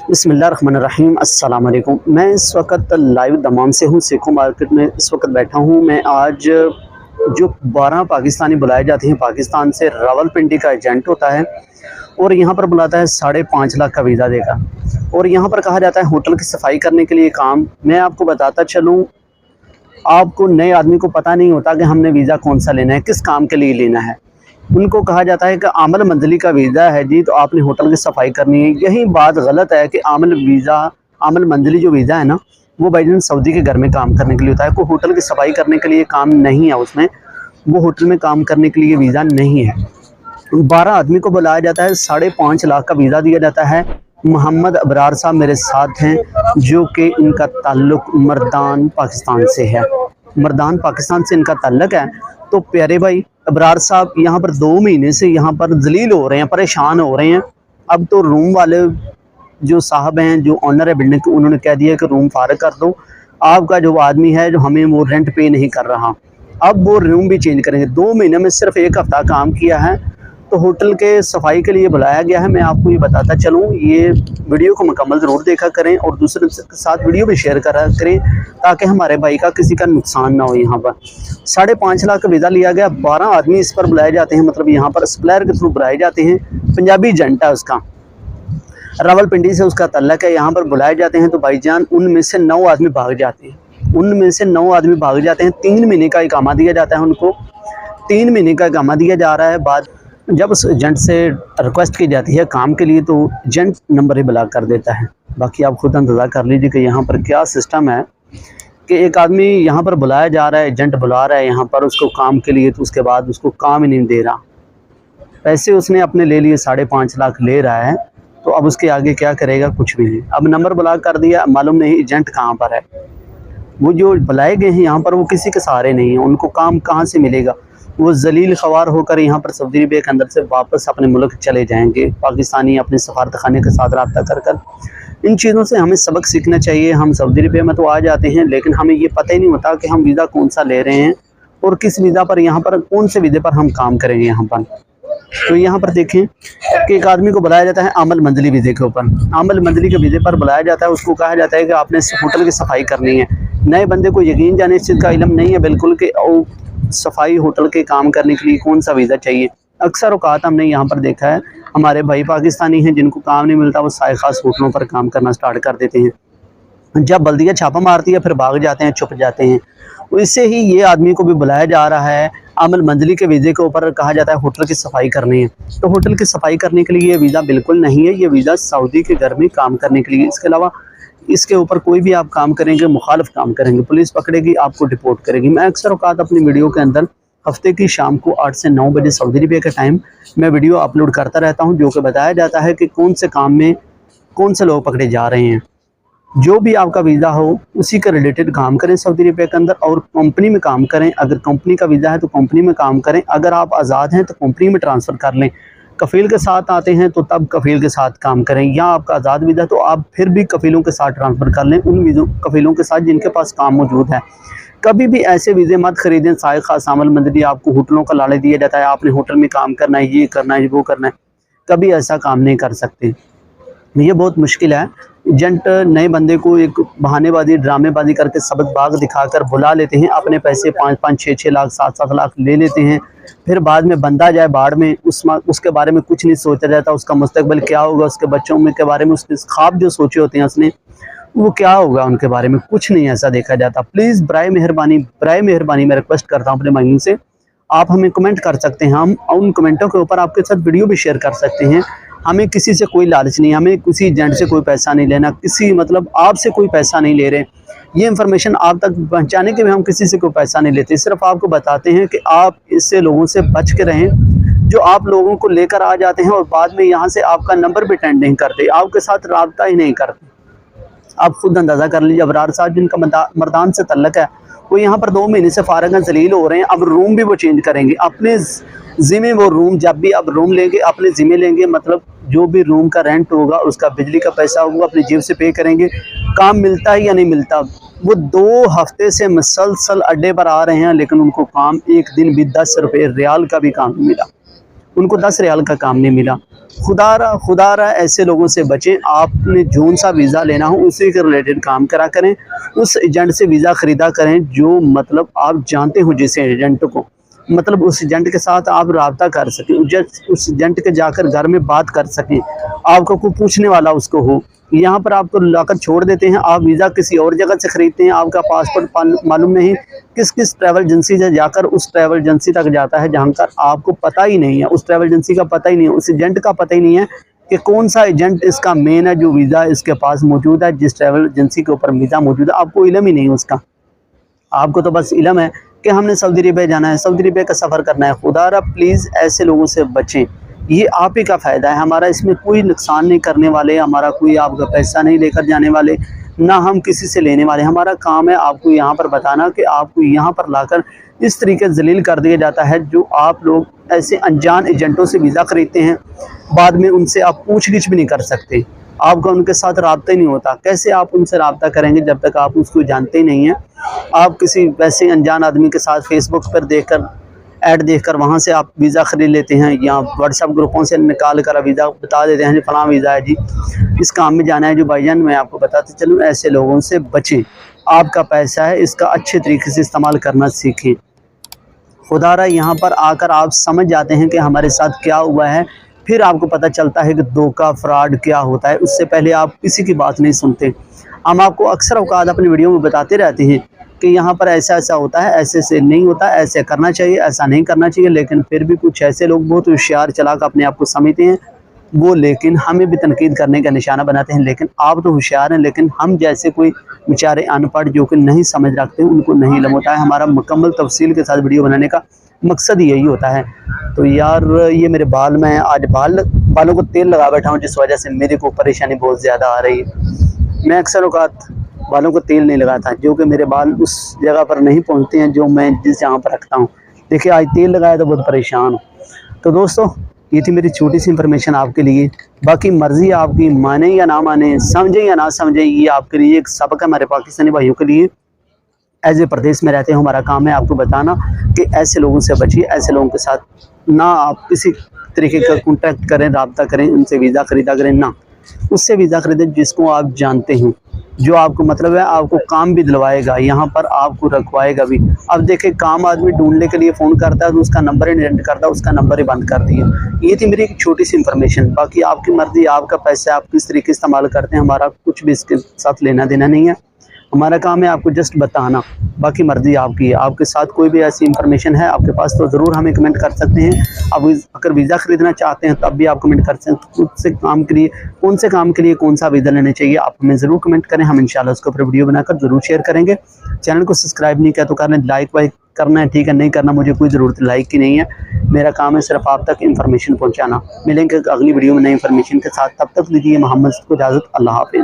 बिस्मिल्लाहिर्रहमानिर्रहीम। अस्सलाम वालेकुम। मैं इस वक्त लाइव दमाम से हूँ, सेखों मार्केट में इस वक्त बैठा हूँ। मैं आज जो 12 पाकिस्तानी बुलाए जाते हैं पाकिस्तान से, रावलपिंडी का एजेंट होता है और यहाँ पर बुलाता है 5.5 लाख का वीज़ा देगा। और यहाँ पर कहा जाता है होटल की सफाई करने के लिए काम। मैं आपको बताता चलूँ, आपको नए आदमी को पता नहीं होता कि हमने वीज़ा कौन सा लेना है, किस काम के लिए लेना है। उनको कहा जाता है कि आमल मंजली का वीज़ा है जी, तो आपने होटल की सफाई करनी है। यही बात गलत है कि आमल मंजली जो वीज़ा है ना, वो भाईजान सऊदी के घर में काम करने के लिए होता है। कोई होटल की सफाई करने के लिए काम नहीं है उसमें, वो होटल में काम करने के लिए वीज़ा नहीं है। 12 आदमी को बुलाया जाता है, 5.5 लाख का वीज़ा दिया जाता है। मोहम्मद अबरार साहब मेरे साथ हैं, जो कि इनका ताल्लुक मर्दान पाकिस्तान से है। मर्दान पाकिस्तान से इनका ताल्लुक है। तो प्यारे भाई अबरार साहब यहाँ पर 2 महीने से यहाँ पर जलील हो रहे हैं, परेशान हो रहे हैं। अब तो रूम वाले जो साहब हैं, जो ऑनर है बिल्डिंग के, उन्होंने कह दिया कि रूम फारग कर दो। आपका जो आदमी है जो हमें वो रेंट पे नहीं कर रहा, अब वो रूम भी चेंज करेंगे। 2 महीने में सिर्फ 1 हफ्ता काम किया है, तो होटल के सफाई के लिए बुलाया गया है। मैं आपको ये बताता चलूँ, ये वीडियो को मुकम्मल ज़रूर देखा करें और दूसरे के साथ वीडियो भी शेयर करा करें, ताकि हमारे भाई का किसी का नुकसान ना हो। यहाँ पर 5.5 लाख का वीज़ा लिया गया, 12 आदमी इस पर बुलाए जाते हैं, मतलब यहाँ पर सप्लायर के थ्रू बुलाए जाते हैं। पंजाबी एजेंट है उसका, रावलपिंडी से उसका तल्लक है। यहाँ पर बुलाए जाते हैं तो भाईजान उनमें से 9 आदमी भाग जाते हैं। उनमें से 9 आदमी भाग जाते हैं। 3 महीने का इकामा दिया जाता है उनको, 3 महीने का इकामा दिया जा रहा है। बाद जब उस एजेंट से रिक्वेस्ट की जाती है काम के लिए, तो एजेंट नंबर ही ब्लॉक कर देता है। बाकी आप खुद अंदाज़ा कर लीजिए कि यहाँ पर क्या सिस्टम है कि एक आदमी यहाँ पर बुलाया जा रहा है, एजेंट बुला रहा है यहाँ पर उसको काम के लिए, तो उसके बाद उसको काम ही नहीं दे रहा। पैसे उसने अपने ले लिए, 5.5 लाख ले रहा है, तो अब उसके आगे क्या करेगा, कुछ भी नहीं। अब नंबर ब्लॉक कर दिया, मालूम नहीं एजेंट कहाँ पर है। वो जो बुलाए गए हैं यहाँ पर, वो किसी के सहारे नहीं है, उनको काम कहाँ से मिलेगा। वो जलील ख्वार होकर यहाँ पर सऊदी अरबिया के अंदर से वापस अपने मुल्क चले जाएंगे। पाकिस्तानी अपने सफारत खाने के साथ रब्ता कर कर इन चीज़ों से हमें सबक सीखना चाहिए। हम सऊदी अरबिया में तो आ जाते हैं, लेकिन हमें ये पता ही नहीं होता कि हम वीज़ा कौन सा ले रहे हैं और किस वीज़ा पर, यहाँ पर कौन से वीज़े पर हम काम करेंगे यहाँ पर। तो यहाँ पर देखें कि एक आदमी को बुलाया जाता है आमल मंजली वीज़े के ऊपर। आमल मंजली के वीज़े पर बुलाया जाता है, उसको कहा जाता है कि आपने होटल की सफाई करनी है। नए बंदे को यकीन जाने इस चीज़ का इल्म नहीं है बिल्कुल कि सफाई होटल के काम करने के लिए कौन सा वीज़ा चाहिए। अक्सर औकात हमने यहाँ पर देखा है, हमारे भाई पाकिस्तानी हैं जिनको काम नहीं मिलता, वो साए खास होटलों पर काम करना स्टार्ट कर देते हैं। जब बल्दिया छापा मारती है फिर भाग जाते हैं, छुप जाते हैं। इससे ही ये आदमी को भी बुलाया जा रहा है। आमल मंजली के वीज़े के ऊपर कहा जाता है होटल की सफाई करनी है, तो होटल की सफाई करने के लिए ये वीज़ा बिल्कुल नहीं है। ये वीज़ा सऊदी के घर में काम करने के लिए। इसके अलावा इसके ऊपर कोई भी आप काम करेंगे, मुखालिफ काम करेंगे, पुलिस पकड़ेगी, आपको डिपोर्ट करेगी। मैं अक्सर औकात अपनी वीडियो के अंदर हफ्ते की शाम को 8 से 9 बजे सऊदी अरबिया का टाइम मैं वीडियो अपलोड करता रहता हूं, जो कि बताया जाता है कि कौन से काम में कौन से लोग पकड़े जा रहे हैं। जो भी आपका वीज़ा हो उसी के रिलेटेड काम करें सऊदी अरबिया के अंदर, और कंपनी में काम करें। अगर कंपनी का वीज़ा है तो कंपनी में काम करें। अगर आप आज़ाद हैं तो कंपनी में ट्रांसफ़र कर लें। कफ़ील के साथ आते हैं तो तब कफ़ील के साथ काम करें, या आपका आज़ाद वीज़ा तो आप फिर भी कफ़ीलों के साथ ट्रांसफ़र कर लें, उन कफ़ीलों के साथ जिनके पास काम मौजूद है। कभी भी ऐसे वीज़े मत खरीदें साए खास आमल मंजली। आपको होटलों का लालच दिया जाता है, आपने होटल में काम करना है, ये करना है, वो करना है। कभी ऐसा काम नहीं कर सकते, ये बहुत मुश्किल है। एजेंट नए बंदे को एक बहानेबाजी, ड्रामेबाजी करके सबक बाग दिखाकर बुला लेते हैं, अपने पैसे 5-5, 6-6 लाख, 7-7 लाख ले लेते हैं। फिर बाद में बंदा जाए बाढ़ में, उसके बारे में कुछ नहीं सोचा जाता। उसका मुस्तकबिल क्या होगा, उसके बच्चों में के बारे में, उसके ख्वाब जो सोचे होते हैं उसने, वो क्या होगा उनके बारे में कुछ नहीं ऐसा देखा जाता। प्लीज़ बराए मेहरबानी मैं रिक्वेस्ट करता हूँ अपने भाइयों से, आप हमें कमेंट कर सकते हैं, हम उन कमेंटों के ऊपर आपके साथ वीडियो भी शेयर कर सकते हैं। हमें किसी से कोई लालच नहीं, हमें किसी एजेंट से कोई पैसा नहीं लेना, किसी मतलब आपसे कोई पैसा नहीं ले रहे। ये इन्फॉर्मेशन आप तक पहुंचाने के भी हम किसी से कोई पैसा नहीं लेते, सिर्फ आपको बताते हैं कि आप इससे लोगों से बच के रहें, जो आप लोगों को लेकर आ जाते हैं और बाद में यहाँ से आपका नंबर भी अटेंड नहीं करते, आपके साथ रब्ता ही नहीं करते। आप खुद अंदाज़ा कर लीजिए। अबरार साहब जिनका मर्दान से तल्लक है, वो यहाँ पर 2 महीने से फारग जलील हो रहे हैं। अब रूम भी वो चेंज करेंगे अपने ज़िम्मे। वो रूम जब भी आप रूम लेंगे अपने ज़िम्मे लेंगे, मतलब जो भी रूम का रेंट होगा, उसका बिजली का पैसा होगा, अपनी जेब से पे करेंगे। काम मिलता है या नहीं मिलता। वो 2 हफ्ते से मुसलसल अड्डे पर आ रहे हैं, लेकिन उनको काम एक दिन भी 10 रुपये रियाल का भी काम नहीं मिला। उनको 10 रियाल का काम नहीं मिला। خدا را ایسے لوگوں سے بچیں. آپ نے جون سا ویزا لینا ہو اسی کے ریلیٹڈ کام کرا کریں, اس ایجنٹ سے ویزا خریدا کریں جو مطلب آپ جانتے ہو جس ایجنٹ کو, مطلب اس ایجنٹ کے ساتھ آپ رابطہ کر سکیں, اس ایجنٹ کے جا کر گھر میں بات کر سکیں, آپ کو کوئی پوچھنے والا اس کو ہو. یہاں پر آپ کو لا کر چھوڑ دیتے ہیں, آپ ویزا کسی اور جگہ سے خریدتے ہیں, آپ کا پاسپورٹ معلوم نہیں کس ٹریول ایجنسی سے جا کر اس ٹریول ایجنسی تک جاتا ہے جہاں پر آپ کو پتہ ہی نہیں ہے, اس ٹریول ایجنسی کا پتہ ہی نہیں ہے, اس ایجنٹ کا پتہ ہی نہیں ہے کہ کون سا ایجنٹ اس کا مین ہے جو ویزا اس کے پاس موجود ہے, جس ٹریول ایجنسی کے اوپر ویزا موجود ہے آپ کو علم ہی نہیں ہے اس کا. آپ کو تو بس علم ہے کہ ہم نے سعودی عربیہ جانا ہے, سعودی عربیہ کا سفر کرنا ہے. خدا را پلیز ایسے لوگوں سے بچیں, یہ آپ ہی کا فائدہ ہے, ہمارا اس میں کوئی نقصان نہیں کرنے والے, ہمارا کوئی آپ کا پیسہ نہیں لے کر جانے والے, نہ ہم کسی سے لینے والے. ہمارا کام ہے آپ کو یہاں پر بتانا کہ آپ کو یہاں پر لا کر اس طریقے ذلیل کر دیا جاتا ہے جو آپ لوگ ایسے انجان ایجنٹوں سے ویزا خریدتے ہیں, بعد میں ان سے آپ پوچھ گچھ بھی نہیں کر سکتے, آپ کا ان کے ساتھ رابطہ ہی نہیں ہوتا. کیسے آپ ان سے رابطہ کریں گے جب تک آپ اس کو جانتے ہی نہیں ہیں. آپ کسی ویسے انجان آدمی کے ساتھ فیس بک پر دیکھ کر ایڈ دیکھ کر وہاں سے آپ ویزا خرید لیتے ہیں, یا واٹس ایپ گروپوں سے نکال کر ویزا بتا دیتے ہیں جی فلاں ویزا ہے جی اس کام میں جانا ہے. جو بھائی جان میں آپ کو بتاتے چلوں ایسے لوگوں سے بچیں, آپ کا پیسہ ہے اس کا اچھے طریقے سے استعمال کرنا سیکھیں. خدا را یہاں پر آ کر آپ سمجھ جاتے ہیں کہ ہمارے ساتھ کیا ہوا ہے, پھر آپ کو پتہ چلتا ہے کہ دھوکہ فراڈ کیا ہوتا ہے. اس سے پہلے آپ کسی کی بات نہیں سنتے. ہم آپ کو اکثر اوقات اپنی ویڈیو میں بتاتے رہتے ہیں کہ یہاں پر ایسا ایسا ہوتا ہے, ایسے سے نہیں ہوتا, ایسے کرنا چاہیے, ایسا نہیں کرنا چاہیے, لیکن پھر بھی کچھ ایسے لوگ بہت ہوشیار چلاک اپنے آپ کو سمجھتے ہیں وہ, لیکن ہمیں بھی تنقید کرنے کا نشانہ بناتے ہیں. لیکن آپ تو ہوشیار ہیں, لیکن ہم جیسے کوئی بیچارے ان پڑھ جو کہ نہیں سمجھ رکھتے ان کو نہیں علم ہوتا ہے. ہمارا مکمل تفصیل کے ساتھ ویڈیو بنانے کا مقصد یہی ہوتا ہے. تو یار یہ میرے بال, میں آج بالوں کو تیل لگا بیٹھا ہوں جس وجہ سے میرے کو پریشانی بہت زیادہ آ رہی ہے. میں اکثر اوقات بالوں کو تیل نہیں لگاتا جو کہ میرے بال اس جگہ پر نہیں پہنچتے ہیں جو میں جس جگہ پر رکھتا ہوں. دیکھیں آج تیل لگایا تو بہت پریشان ہوں. تو دوستو یہ تھی میری چھوٹی سی انفارمیشن آپ کے لیے, باقی مرضی آپ کی, مانیں یا نہ مانیں, سمجھیں یا نہ سمجھیں, یہ آپ کے لیے ایک سبق ہے ہمارے پاکستانی بھائیوں کے لیے. ایز اے پردیش میں رہتے ہیں, ہمارا کام ہے آپ کو بتانا کہ ایسے لوگوں سے بچیے, ایسے لوگوں کے ساتھ نہ آپ کسی طریقے کا کانٹیکٹ کریں, رابطہ کریں, ان سے ویزا خریدا کریں, نہ اس سے ویزا خریدیں جس کو آپ جانتے ہیں, جو آپ کو مطلب ہے آپ کو کام بھی دلوائے گا, یہاں پر آپ کو رکھوائے گا بھی. اب دیکھیں کام آدمی ڈھونڈنے کے لیے فون کرتا ہے تو اس کا نمبر ہی نہیں کرتا, اس کا نمبر ہی بند کر دیا. یہ تھی میری ایک چھوٹی سی انفارمیشن. باقی آپ کی مرضی, آپ کا پیسہ آپ کس طریقے استعمال کرتے ہیں, ہمارا کچھ بھی اس کے ساتھ لینا دینا نہیں ہے. ہمارا کام ہے آپ کو جسٹ بتانا, باقی مرضی آپ کی ہے. آپ کے ساتھ کوئی بھی ایسی انفارمیشن ہے آپ کے پاس تو ضرور ہمیں کمنٹ کر سکتے ہیں. اب اگر ویزا خریدنا چاہتے ہیں تب بھی آپ کمنٹ کر سکتے ہیں. کون سے کام کے لیے کون سا ویزا لینا چاہیے آپ ہمیں ضرور کمنٹ کریں, ہم انشاءاللہ اس کے اوپر ویڈیو بنا کر ضرور شیئر کریں گے. چینل کو سبسکرائب نہیں کیا تو کریں, لائک وائک کرنا ہے ٹھیک ہے, نہیں کرنا مجھے کوئی ضرورت لائک کی نہیں ہے. میرا کام ہے صرف آپ تک انفارمیشن پہنچانا. ملیں گے اگلی ویڈیو میں نئی انفارمیشن کے ساتھ, تب تک دیجیے محمد کو اجازت. اللہ حافظ.